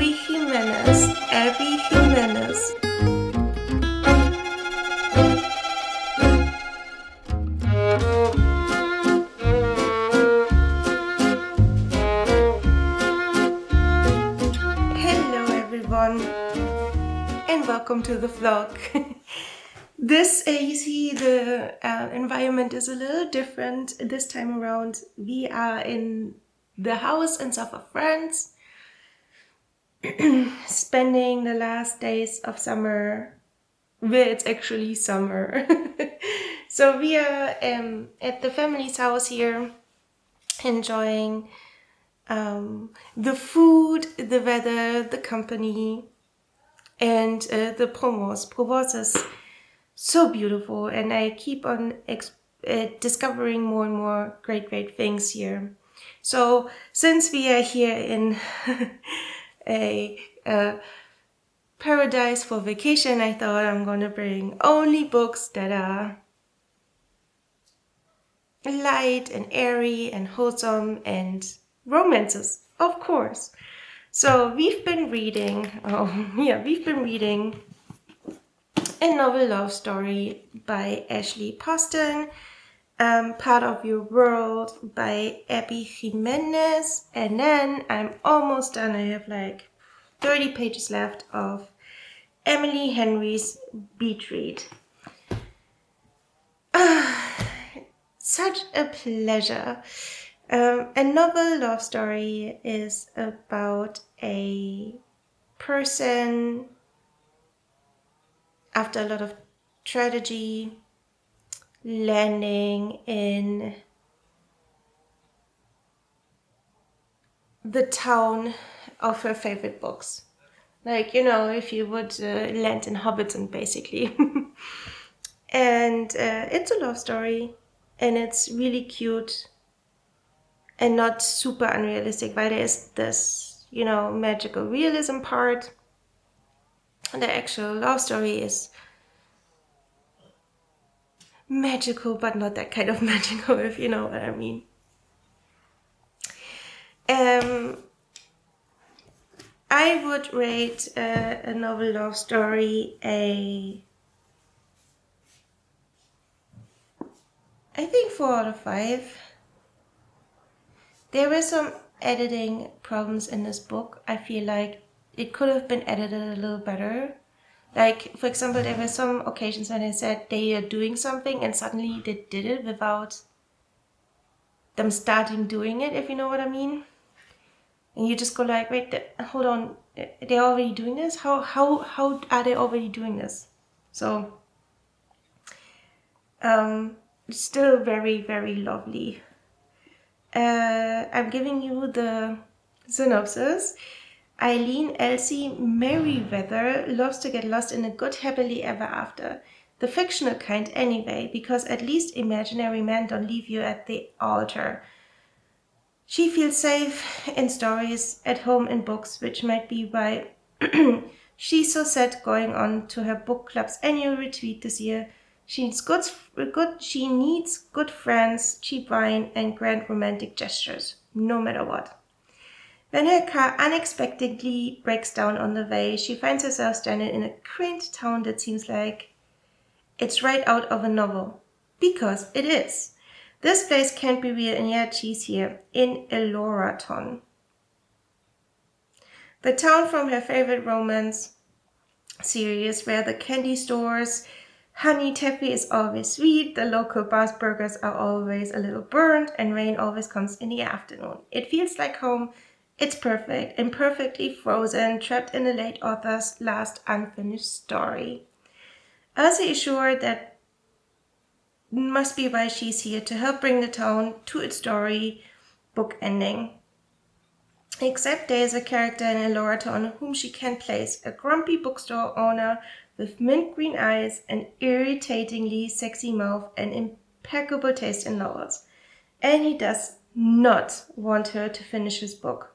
Abby Jimenez. Abby Jimenez. Hello everyone and welcome to the vlog. You see the environment is a little different this time around. We are in the house in south of France, spending the last days of summer where it's actually summer. So we are at the family's house here, enjoying the food, the weather, the company, and the Provence. Provence is so beautiful, and I keep on discovering more and more great things here. So since we are here in a paradise for vacation, I thought I'm gonna bring only books that are light and airy and wholesome and romances, of course. So we've been reading a novel love story by Ashley Poston, Part of Your World by Abby Jimenez, and then I'm almost done. I have like 30 pages left of Emily Henry's Beach Read. Such a pleasure. A novel love story is about a person after a lot of tragedy landing in the town of her favorite books. Like, you know, if you would land in Hobbiton, basically. And it's a love story, and it's really cute and not super unrealistic, but there is this, you know, magical realism part. The actual love story is magical, but not that kind of magical, if you know what I mean. I would rate a novel love story I think 4 out of 5. There were some editing problems in this book. I feel like it could have been edited a little better. Like, for example, there were some occasions when they said they are doing something and suddenly they did it without them starting doing it, if you know what I mean. And you just go like, wait, hold on, they're already doing this? How are they already doing this? So, still very, very lovely. I'm giving you the synopsis. Eileen Elsie Merriweather loves to get lost in a good happily ever after. The fictional kind anyway, because at least imaginary men don't leave you at the altar. She feels safe in stories, at home in books, which might be why she's so set going on to her book club's annual retreat this year. She needs good friends, cheap wine, and grand romantic gestures, no matter what. When her car unexpectedly breaks down on the way, she finds herself stranded in a quaint town that seems like it's right out of a novel. Because it is. This place can't be real, and yet she's here, in Eloraton. The town from her favorite romance series, where the candy stores, honey taffy is always sweet, the local Bars burgers are always a little burnt, and rain always comes in the afternoon. It feels like home. It's perfect and perfectly frozen, trapped in the late author's last unfinished story. Elsie is sure that must be why she's here, to help bring the town to its story book ending. Except there is a character in Eloraton whom she can place, a grumpy bookstore owner with mint green eyes, an irritatingly sexy mouth, and impeccable taste in novels. And he does not want her to finish this book.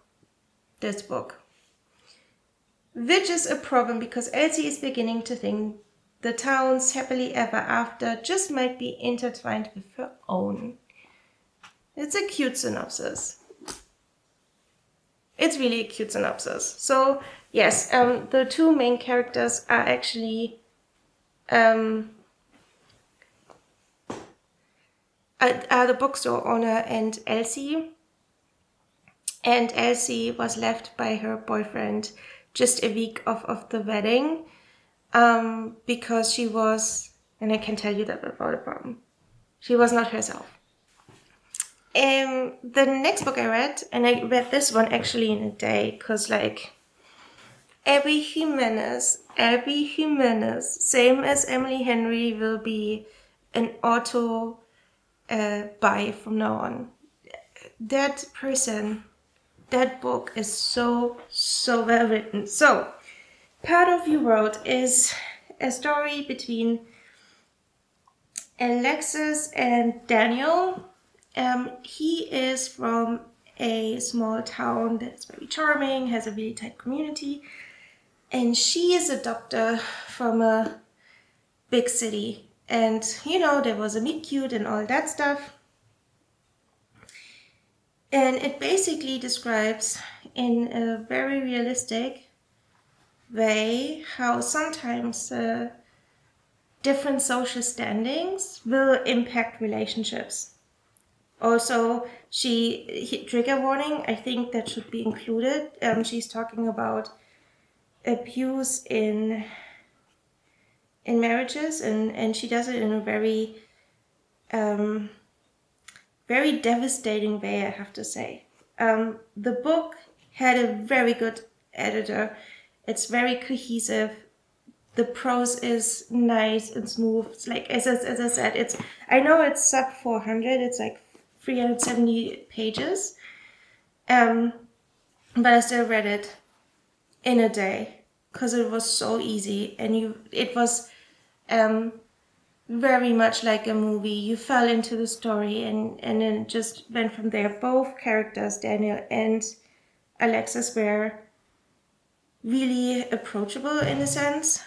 Which is a problem, because Elsie is beginning to think the town's happily ever after just might be intertwined with her own. It's a cute synopsis. it's really a cute synopsis. So yes, the two main characters are actually are the bookstore owner and Elsie. And Elsie was left by her boyfriend just a week of the wedding because she was, and I can tell you that without a problem, she was not herself. The next book I read, and I read this one actually in a day, because like Abby Jimenez, same as Emily Henry, will be an auto buy from now on. That person, that book is so well written. So, Part of Your World is a story between Alexis and Daniel. He is from a small town that's very charming, has a really tight community, and she is a doctor from a big city. And you know, there was a meet cute and all that stuff. And it basically describes in a very realistic way how sometimes different social standings will impact relationships. Also, trigger warning, I think that should be included. She's talking about abuse in marriages, and she does it in a very very devastating way, I have to say. The book had a very good editor. It's very cohesive. The prose is nice and smooth. It's like, as I said, I know it's sub 400. It's like 370 pages. But I still read it in a day because it was so easy, and it was very much like a movie. You fell into the story and then just went from there. Both characters, Daniel and Alexis, were really approachable in a sense.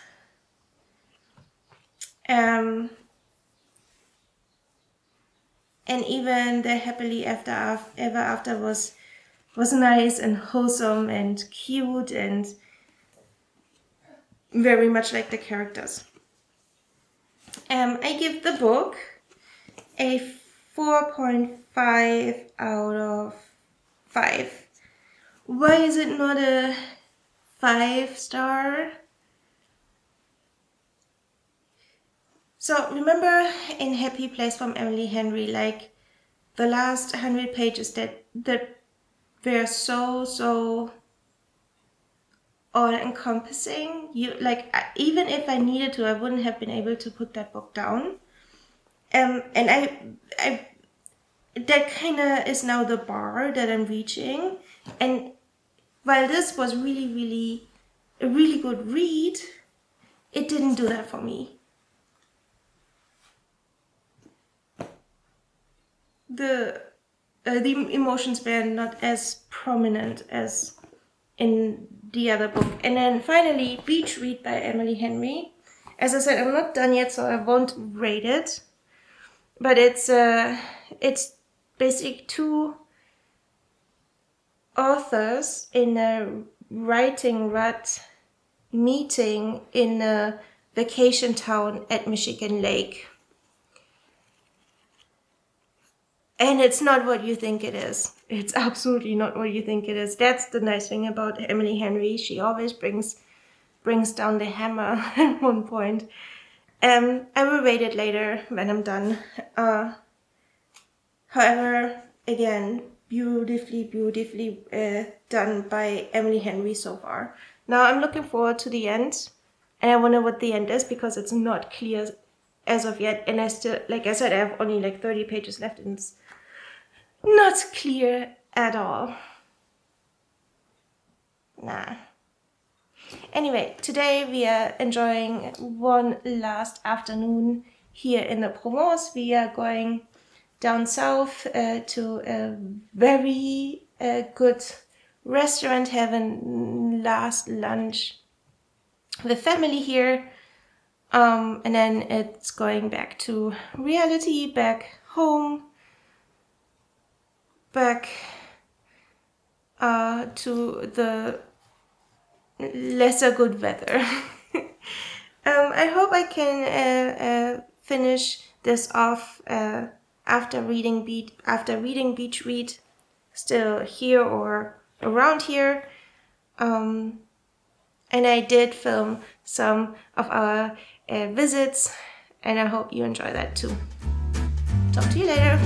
And even the happily ever after was nice and wholesome and cute and very much like the characters. I give the book a 4.5 out of 5. Why is it not a 5-star? So remember in Happy Place from Emily Henry, like the last 100 pages that were so all-encompassing. Even if I needed to, I wouldn't have been able to put that book down. And I that kind of is now the bar that I'm reaching. And while this was really a really good read, it didn't do that for me. The emotions were not as prominent as in the other book. And then finally, Beach Read by Emily Henry. As I said, I'm not done yet, so I won't rate it. But it's basically two authors in a writing rut meeting in a vacation town at Michigan Lake. And it's not what you think it is. It's absolutely not what you think it is. That's the nice thing about Emily Henry. She always brings down the hammer at one point. I will rate it later when I'm done. However, again, beautifully done by Emily Henry so far. Now I'm looking forward to the end, and I wonder what the end is because it's not clear as of yet. And I still, like I said, I have only like 30 pages left, and it's not clear at all. Nah. Anyway, today we are enjoying one last afternoon here in the Provence. We are going down south to a very good restaurant, having last lunch with family here. And then it's going back to reality, back home, back to the lesser good weather. I hope I can finish this off after reading Beach Read, still here or around here. And I did film some of our visits, and I hope you enjoy that too. Talk to you later.